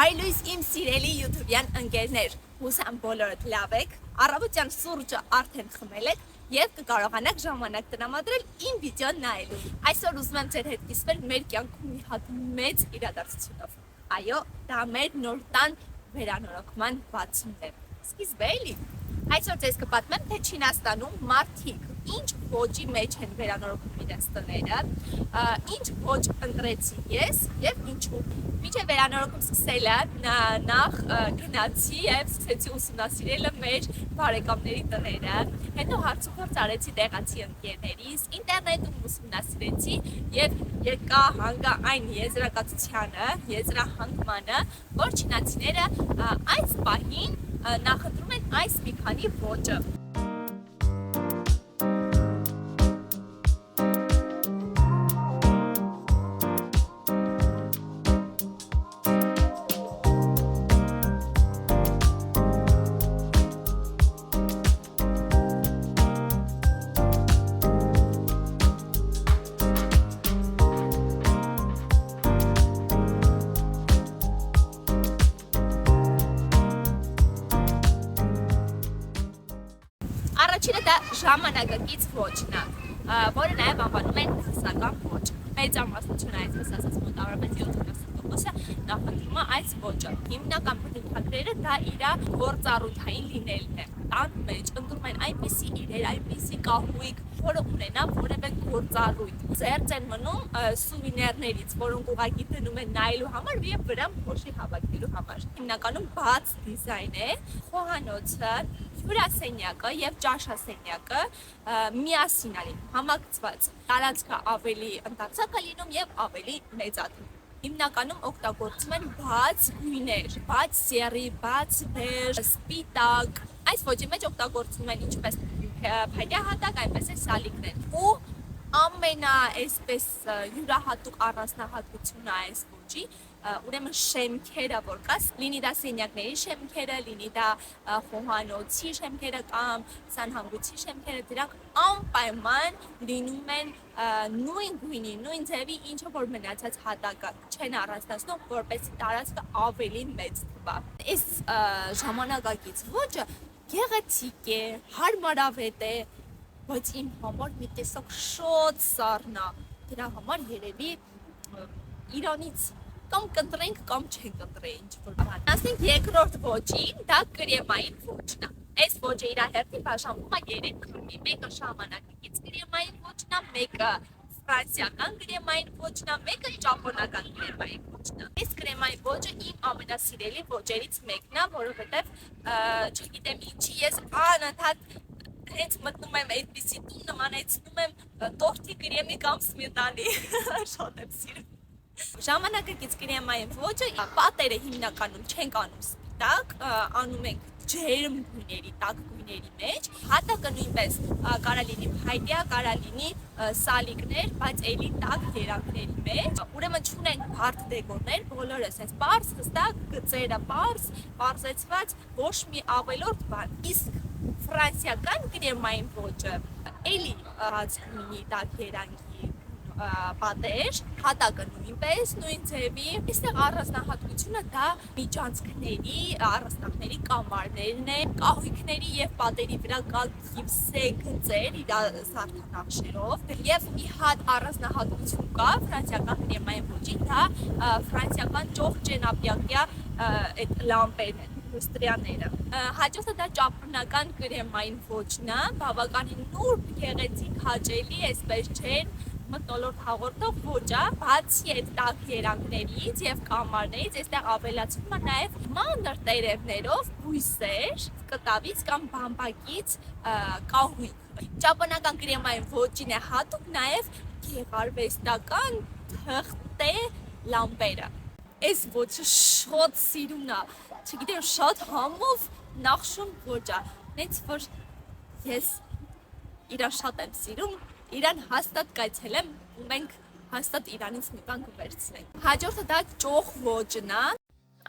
Բայլույս իմ սիրելի YouTube-յան ընկերներ, հուսամ բոլորդ լավ եք, առավոտյան սուրճը արդեն խմել եք և կկարողանաք ժամանակ տրամադրել իմ վիդեոն նայելու։ Այսօր ուզում եմ ձեր հետ կիսվել մեր կյանքում մի հատ մեծ իրադարձությունով։ Այո, դա մեր նոր տան վերանորոգման բացումն է։ Սկիզբը էլի։ Այսօր ձեզ կպատմեմ, թե Չինաստանում մարդիկ ինչ ոճի մեջ են վերանորոգում իրենց տները, ինչ ոճ ընտրեցի ես և ինչու։ Մինչև վերանորոգում սկսելը նախ գնացի և սկսեցի ուսումնասիրելը մեր բարեկամների տները, հետո հարցուփորձ արեցի տեղացի ընկերներիս, ինտերնետում ուսումնասիրեցի և եկա հանգա այն եզրահանգմանը, որ չինացիները այս պահին նախընտրում են այս մի քանի ոճը։ Առաջինը դա ժամանակակից ոճն է, որը նաև անվանում են դասական ոճ։ Մեծամասնությունը այսպես ասած մոտավորապես 70%-ը նախընտրում է այս ոճը։ Հիմնական բնութագրերը դա իր գործառույթային լինելն է։ Տան մեջ ընտրում են այնպիսի իրեր, այնպիսի կահույք, որը ունենա որևէ գործառույթ։ Զերծ են մնում սուվիներներից, որոնք ուղղակի դնում են նայելու համար և վրան փոշի հավաքելու համար։ Հիմնականում բաց դիզայն է, խոհանոցը, հյուրասենյակը և ճաշասենյակը միասին է լինում, համակցված։ Տարածքը ավելի ընդարձակ է լինում և ավելի մեծանում։ Հիմնականում օգտագործում են բաց գույներ, բաց սեռի, բաց բեժ, սպիտակ։ Այս ոճի մեջ օգտագործում են ինչպես փայտյա հատակ, այնպես էլ սալիկներ։ Ու այսպես յուրահատուկ առանձնահատկությունը այս ոճի, ուրեմն շեմքերը, որ կա, լինի դա սենյակների շեմքերը, լինի դա խոհանոցի շեմքերը կամ սանհանգույցի շեմքերը, դրանք անպայման լինում են նույն գույնի, նույն ձևի, ինչը որ մնացած հատակը չեն առանձնացնում, որպեսզի տարածքը ավելի մեծ թվա։ Այս ժամանակակից ոճը գեղեցիկ է, հարմարավետ է, բայց իմ համար մի տեսակ շատ սառն է։ Դրա համար երևի Իրանից կամ կընտրենք, կամ չենք ընտրի ինչ-որ բան։ Ասենք երկրորդ ոճին, դա կրեմային ոճն է։ Այս ոճը իր հերթին բաժանվում է 3 խմբի։ Մեկը ժամանակակից կրեմային ոճն է, մեկը ֆրանսիական կրեմային ոճն է, մեկը ճապոնական կրեմային ոճն է։ Այս կրեմային ոճը իմ ամենասիրելի ոճերից մեկն է, որովհետև չգիտեմ ինչի ես անընդհատ հենց մտնում եմ այդպիսի տուն, նմանեցնում եմ տորթի կրեմի կամ սմետանի, շատ եմ սիրում։ Ժամանակակից կրեմային ոճը պատերը հիմնականում չենք անում սպիտակ, անում ենք ջերմ գույների, տաք գույների մեջ, հատակը նույնպես կարա լինի փայտյա, կարա լինի սալիկներ, բայց էլի տաք երանգների մեջ։ Ուրեմն չունենք բարդ դեկորներ, բոլորը ասես պարզ, հստակ, գծերը պարզեցված, ոչ մի ավելորդ բան։ Իսկ ֆրանսիական կրեմային ոճը էլի գույնի, տաք երանգի պատեր, հատակը նույնպես, նույն ձևի։ Այստեղ առանձնահատկությունը դա միջանցքների, առանձնահատկների կամարներն է, կահույքների և պատերի վրա կա գիպսե գծեր իր զարդանախշերով։ Եվ մի հատ առանձնահատկություն կա ֆրանսիական կրեմային ոճի, դա ֆրանսիական ճոխճենապյակյա այդ լամպերն են, լուստրյաները։ Հաջորդը դա ճապոնական կրեմային ոճն է, բավականին նուրբ, գեղեցիկ, հաճելի, այսպես ջերմ մթնոլորտ հաղորդող ոճ է, բացի այդ տաք երանգներից և կամարներից, այստեղ ավելացվում է նաև մանր տերևներով բույսեր, կտավից կամ բամբակից կահույք։ Ճապոնական կրեմային ոճին է հատուկ նաև գեղարվեստական թղթե լամպերը։ Այս ոճը շատ սիրուն է, չգիտեմ, շատ համով նախշուն ոճ է, նենց որ ես իրան շատ եմ սիրում, իրան հաստատ կայցելեմ ու մենք հաստատ Իրանից մի բան կվերցնենք։ Հաջորդը դա ճոխ ոճն է։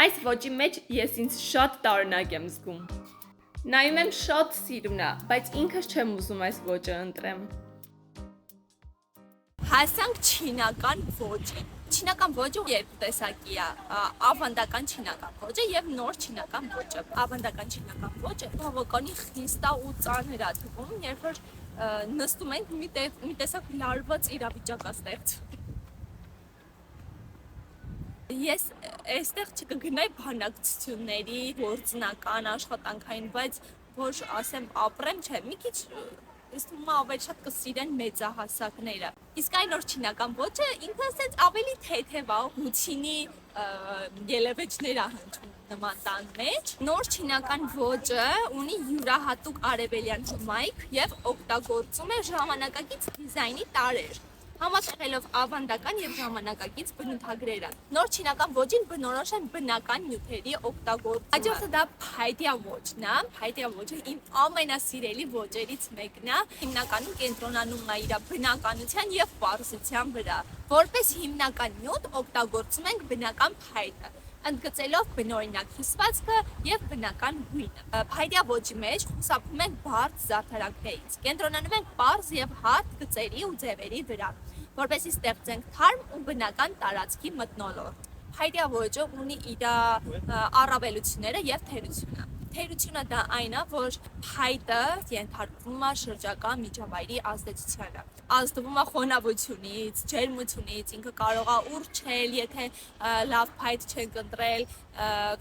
Այս ոճի մեջ ես ինձ շատ տարօրինակ եմ զգում։ Նայում եմ շատ սիրուն է, բայց ինքս չեմ ուզում այս ոճը ընտրեմ։ Հասանք չինական ոճին։ Չինական ոճը երկու տեսակի է, ավանդական չինական ոճը եւ նոր չինական ոճը։ Ավանդական չինական ոճը բավականին խիստ է ու ծանր է թվում, երբ որ նստում ենք մի տեսակ լարված իրավիճակ է ստեղծվում։ Ես այստեղ չկգնայի բանակցությունների գործնական աշխատանքային, բայց որ ասեմ ապրեմ, չէ, մի քիչ Իսկ ավելի շատ կսիրեն մեծահասակները։ Իսկ այն նոր չինական ոճը ինքը ասենց ավելի թեթև է, հուցինի ելևէջներ է հնչում նման տան մեջ։ Նոր չինական ոճը ունի յուրահատուկ արևելյան հմայք եւ օգտագործում է ժամանակակից դիզայնի տարրեր, համատեղելով ավանդական եւ ժամանակակից բնութագրերը։ Նոր չինական ոճին բնորոշ են բնական նյութերի օգտագործումը։ Հաջորդը դա փայտյա ոճն է։ Փայտյա ոճը իմ ամենասիրելի ոճերից մեկն է։ Հիմնականում կենտրոնանում է իր բնականության եւ պարզության վրա։ Որպես հիմնական նյութ օգտագործում ենք բնական փայտը, ընդգծելով բնօրինակ հյուսվածքը եւ բնական գույնը։ Փայտյա ոճի մեջ խուսափում ենք բարդ զարդարանքներից։ Կենտրոնանում ենք պարզ եւ հարթ գծերի ու ձևերի վրա, որպեսզի ստեղծենք թարմ ու բնական տարածքի մթնոլորտ։ Փայտյա ոճը ունի իր առավելությունները եւ թերությունը։ Թերությունը դա այն է, որ փայտը ենթարկվում է շրջակա միջավայրի ազդեցությանը։ Ազդվում է խոնավությունից, ջերմությունից, ինքը կարող է ուռչել, եթե լավ փայտ չենք ընտրել,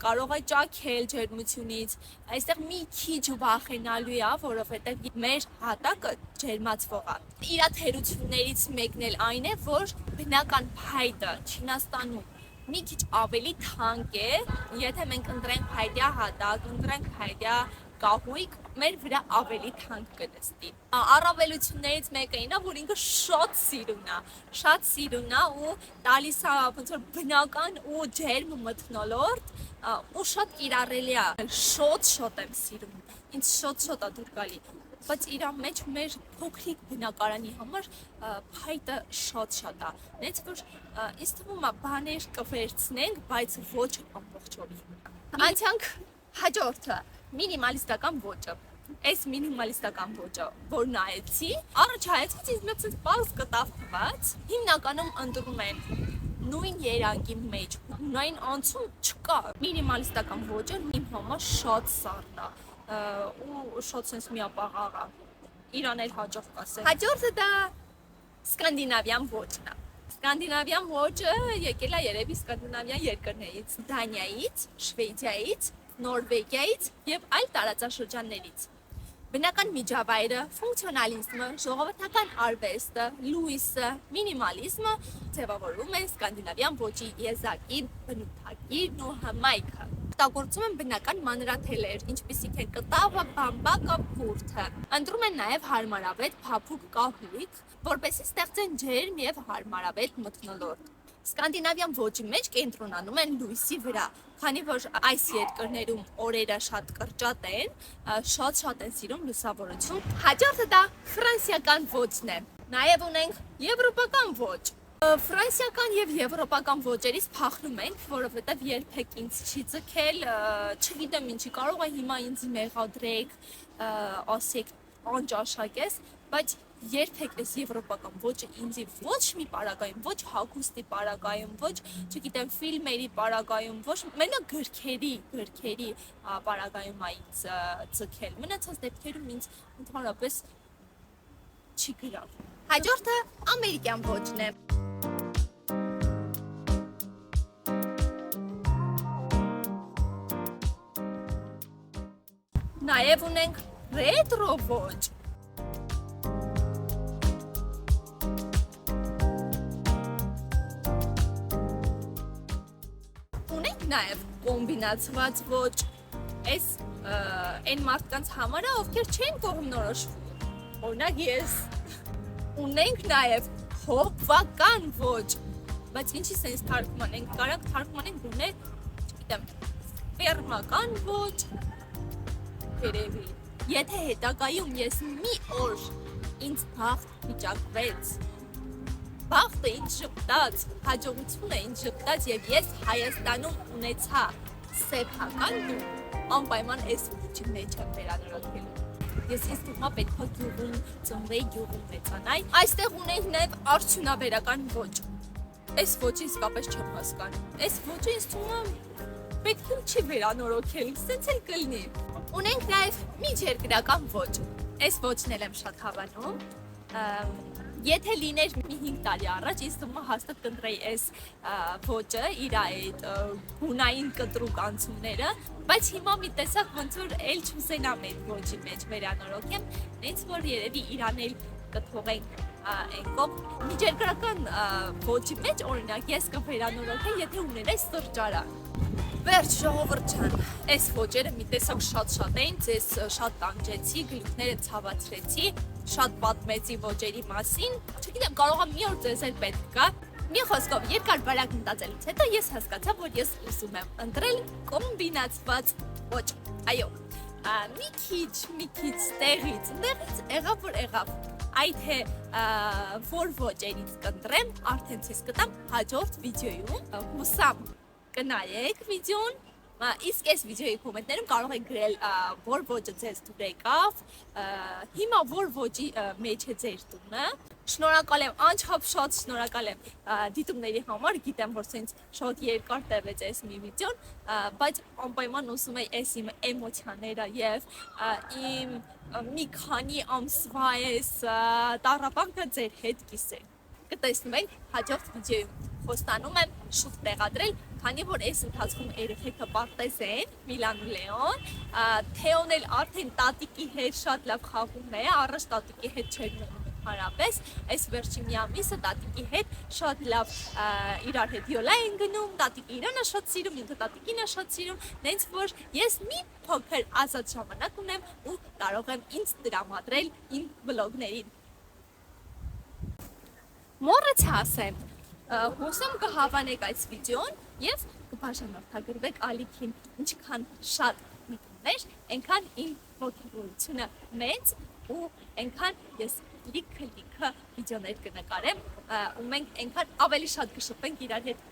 կարող է ճաքել ջերմությունից։ Այստեղ մի քիչ վախենալու է, որովհետև մեր հատակը ջերմացվող է։ Իր թերություններից մեկն էլ այն է, որ բնական փայտը Չինաստանում մի քիչ ավելի թանկ է, եթե մենք ընտրենք փայտյա հատակ, ընտրենք փայտյա կահույք, մեր վրա ավելի թանկ կնստի։ Առավելություններից մեկը այն է, որ ինքը շատ սիրուն է ու տալիս է ոնց որ բնական ու ջերմ մթնոլորտ ու շատ կիրառելի է։ Շատ եմ սիրում։ Ինձ շատ է դուր գալի։ Բայց իր մեջ մեր փոքրիկ բնակարանի համար փայտը շատ է։ Նենց որ ինձ թվում է բաներ կվերցնենք, բայց ոչ ամբողջովին։ Անցանք հաջորդը՝ մինիմալիստական ոճը։ Այս մինիմալիստական ոճը, որ նայեցի, առաջայեցվեց ինձ մեծ պարզ կտավված, հիմնականում ընտրում են նույն երանգի մեջ, նույն անցում չկա։ Մինիմալիստական ոճը իմ համար շատ սառն է ու շատ sense միապաղաղ է։ Իրան էլ հաջող կասեմ։ Հաջորդը դա սկանդինավյան ոճն է։ Սկանդինավյան ոճը եկել է երևի սկանդինավյան երկրներից՝ Դանիայից, Շվեյցարիայից, Նորվեգիայից եւ այլ տարածաշրջաններից։ Բնական միջավայրը, ֆունկցիոնալիզմը, ժողովրդական արվեստը, լուիսը, մինիմալիզմը ձևավորում են սկանդինավյան ոճի եզակի բնութագիրն ու հմայքը։ Օգտագործում են բնական մանրաթելեր, ինչպիսիք են կտավը, բամբակը, բուրդը։ Ընտրում են նաև հարմարավետ փափուկ կահույք, որպեսզի ստեղծեն ջերմ եւ հարմարավետ մթնոլորտ։ Սկանդինավյան ոճի մեջ կենտրոնանում են լույսի վրա, քանի որ այս երկրներում օրերը շատ կրճատ են, շատ են սիրում լուսավորություն։ Հաջորդը դա ֆրանսիական ոճն է։ Նաև ունենք եվրոպական ոճ։ Ֆրանսիական եւ եվրոպական ոճերից փախնում ենք, որովհետեւ երբեք ինձ չի ձգել, չգիտեմ ինչի, կարող է հիմա ինձ մեղադրեք, ասեք անճաշակես, բայց երբեք այս եվրոպական ոճը ինձ ոչ մի պարագայում, ոչ հագուստի պարագայում, ոչ, չգիտեմ, ֆիլմերի պարագայում, ոչ մենակ գրքերի պարագայում է ինձ ձգել։ Մնացած դեպքերում ինձ ընդհանրապես չի գրավ։ Հաջորդը ամերիկյան ոճն է։ Նաև ունենք ռետրո ոճ։ Ունենք նաև կոմբինացված ոճ։ Այս այն մարդկանց համար է, ովքեր չեն կողմնորոշվում։ Օրինակ ես։ Ունենք նաև հոբվական ոճ, բայց ինչի sense թարգմանենք, կարանք թարգմանենք գոնե, չգիտեմ, ֆերմական ոճ, երևի։ Եթե հետագայում ես մի օր ինձ բախտ վիճակվեց, բախտը ինձ ժպտաց, հաջողությունը ինձ ժպտաց եւ ես Հայաստանում ունեցա սեփական դու, անպայման այս ոճի մեջ եմ վերանորոգելու։ Ես ինձ թվում է պետք է գյուղում ծնվեի, գյուղում մեծանայի։ Այստեղ ունենք նաև արդյունաբերական ոճ։ Այս ոճը իսկապես չեմ հասկանում։ Այս ոճը ինձ թվում է պետք է չի վերանորոգել, սենց էլ կլինի։ Ունենք նաև միջերկրական ոճ։ Այս ոճն էլ եմ շատ հավանում։ Եթե լիներ մի 5 տարի առաջ, ինձ թվում է հաստատ կընտրեի այս ոճը, իր այդ գունային կտրուկ անցումները, բայց հիմա մի տեսակ ոնց որ էլ չուզենամ այդ ոճի մեջ վերանորոգեմ, հենց որ երևի իրան էլ կթողենք այն կողմ։ Միջերկրական ոճի մեջ օրինակ ես կվերանորոգեի, եթե ունենայի սրճարան։ Վերջ ժողովուրդ ջան, այս ոճերը մի տեսակ շատ էին, ձեզ շատ տանջեցի, գլուխները ցավացրեցի, շատ պատմեցի ոճերի մասին։ Չգիտեմ, կարող եմ մի օր ձեզ էլ պետք կա։ Մի խոսքով, երկար բարակ մտածելուց հետո ես հասկացա, որ ես ուզում եմ ընտրել կոմբինացված ոճ։ Այո, մի քիչ տեղից եղավ որ եղավ։ Այդ է որ ոճերից կընտրեմ, արդեն ցույց կտամ հաջորդ վիդեոյում։ Հուսամ կնայեք վիդեոն, իսկ այս վիդեոյի կոմենտներում կարող եք գրել որ ոճը ձեզ դուր եկավ, հիմա որ ոճի մեջ է ձեր տունը։ Շնորհակալ եմ, անչափ շատ շնորհակալ եմ դիտումների համար, գիտեմ որ ցենց շատ երկար տևեց այս մի վիդեոն, բայց անպայման ուզում եի այս իմ էմոցիաները եւ իմ մի քանի ամսվա այս տառապանքը ձեր հետ կիսել։ Կտեսնենք հաջորդ վիդեոյում։ Խոստանում եմ շուտ տեղադրել, քանի որ այս ընթացքում երեխեքը պարտեզ են, Միլան ու Լեոն, Թեոն էլ արդեն տատիկի հետ շատ լավ խաղում է, առաջ տատիկի հետ չէր մնում հարաբես, այս վերջի մի ամիսը տատիկի հետ շատ լավ իրար հետ յոլա են գնում, տատիկը իրան է շատ սիրում, ինքը տատիկին է շատ սիրում, նենց որ ես մի փոքր ազատ ժամանակ ունեմ ու կարող եմ ինձ տրամադրել իմ վլոգներին։ Մոռացա ասեմ, հուսամ կհավանեք այս վիդեոն եւ կբաժանորդագրվեք ալիքին, ինչքան շատ միտումներ, այնքան իմ ոգևորությունը մեծ ու այնքան ես լիքը վիդեոներ կնկարեմ ու մենք այնքան ավելի շատ կշփվենք իրար հետ։